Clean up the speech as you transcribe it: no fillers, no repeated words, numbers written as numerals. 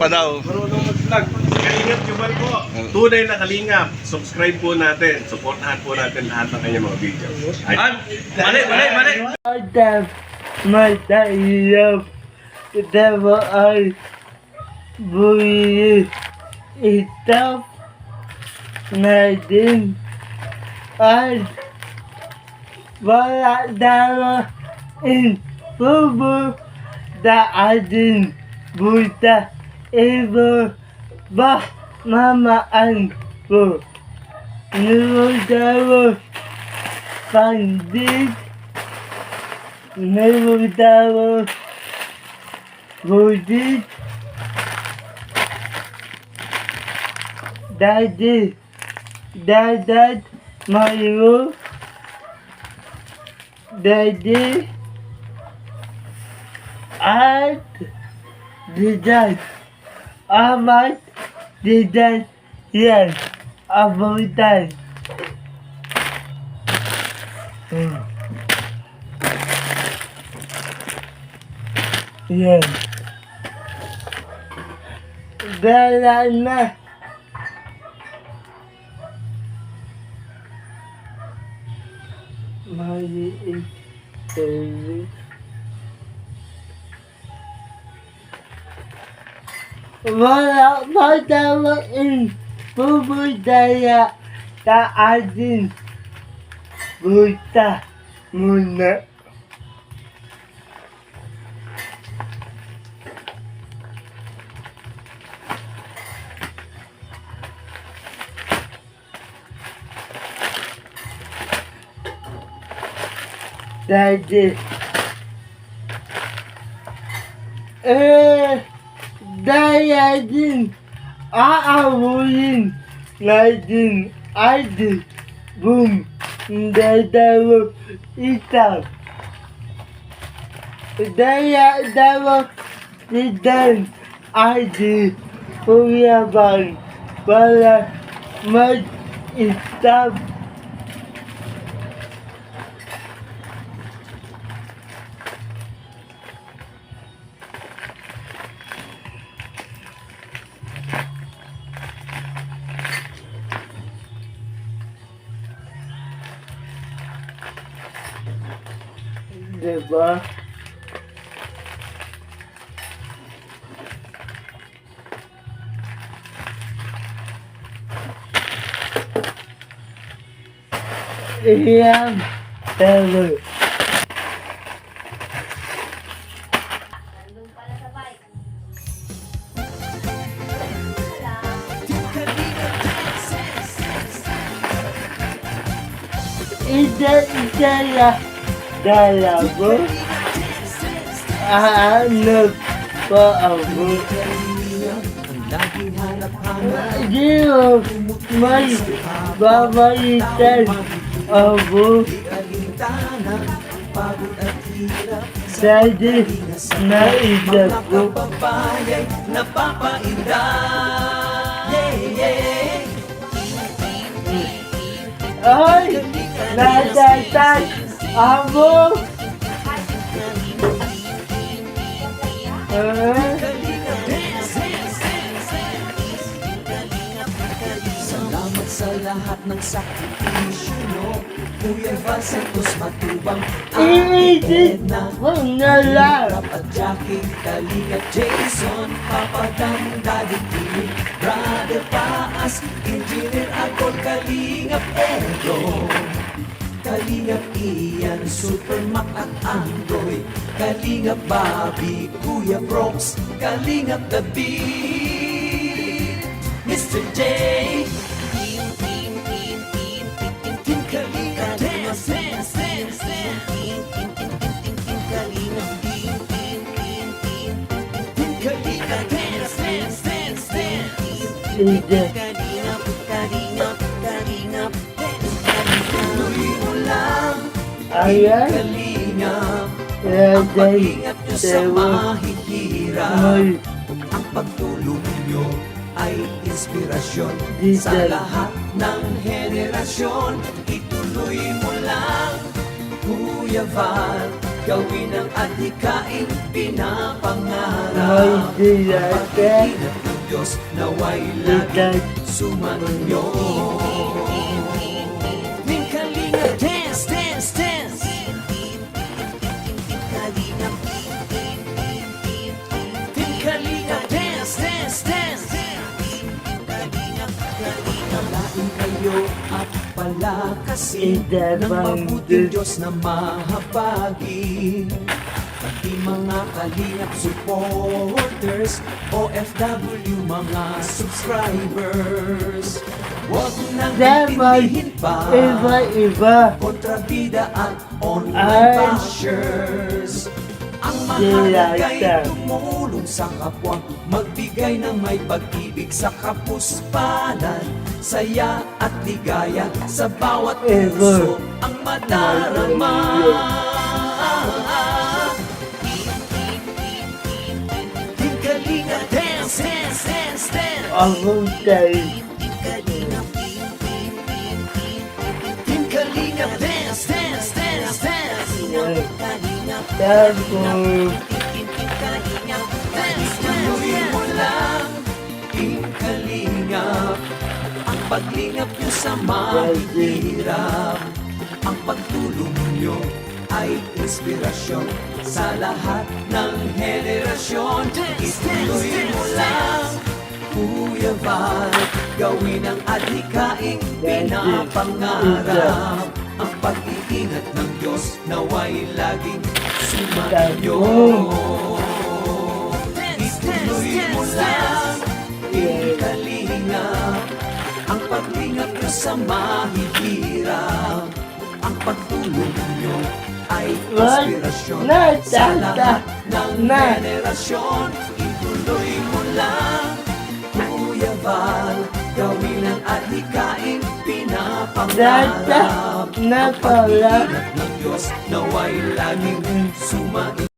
Pa daw. Marunong mag-vlog. Kalingap Jubal po. Tunay na kalingap. Subscribe po natin. Supportahan po natin lahat ng kanyang mga video. Mali. Matahirap. Katawa ay buhay. Itap natin at wala daw impubo da ating buta. Ibo ba mamaan ko? Nilutawa pandit. Nilutawa budit. Daddy, Dad, Mario, Daddy, at Didan, Amat, Didan, yan, abutan. Yan. Dala na. Maliit TV. Wala pa tawain puputaya sa ating buta muna. Daddy. Daya din aawulin natin ating boom dadawa itaw. Daya dawa tidan ating kuyaban para mag-istab. Diba? Iyan. Pero. Isa dalawa hanap pa ako. Di may babalitan ako. Dati naisip ko. Ay! Natatag ako! Salamat sa lahat ng sakripisyo nyo, Kuya Val Santos Matubang, Iisit ko na lang. at Jackie, Kalinga, Jason, Papadang, Daddy Kimi, Brother Paas, Engineer Agol, Kalingap Edo, Kalingap Ian, Super Mac at Android, Kalingap Bobby, Kuya Brox, Kalingap The Beat, Mr. J, Team Kalingap, Dance, Team Kalingap, Dance, Ida. tuloy mo lang, Ayan. Kalingap, Raday. pag-ingat nyo sa Sewa. mahihirap. May. Ang pagtulong nyo ay inspirasyon Dito. sa lahat ng henerasyon. Ituloy mo lang, Kuya Val, gawin ang adhikain pinapangarap. May Ang dilata. pag-iingat ng Diyos naway laging sumanyo. Team Kalinga, dance, dance, dance. Team Kalinga, dance, dance, dance. Palain kayo at palakasin ng mabuting Diyos na mahabagin. Pati mga kalingap supporters, OFW mga subscribers. Huwag nang Dapat intindihin pa iba-iba. kontrabida at Ay. online bashers. Ang mahalaga Dilata. ay tumulong sa kapwa, magbigay ng may pag-ibig sa kapuspanan, saya at ligaya sa bawat puso ang madarama. Team Kalinga, dance, dance, dance, dance. Ako tayo. Team Kalinga, dance, dance, dance, dance. Tapos, Tuloy mo lang, Team Kalingap. Ang paglingap nyo sa mahihirap. Ang pagtulong nyo ay inspirasyon sa lahat ng henerasyon. Ituloy mo lang, Kuya Val, gawin ang adhikaing pinapangarap. Ang pag-iingat ng Diyos naway laging sumainyo. Ituloy mo lang, Kalingap. Ang paglingap nyo sa mahihirap. Ang pagtulong nyo ay inspirasyon sa lahat ng henerasyon. Ituloy mo lang, Kuya Val, gawin ang adhikaing pinapangarap. Ang pag-iingat ng Diyos naway laging sumainyo.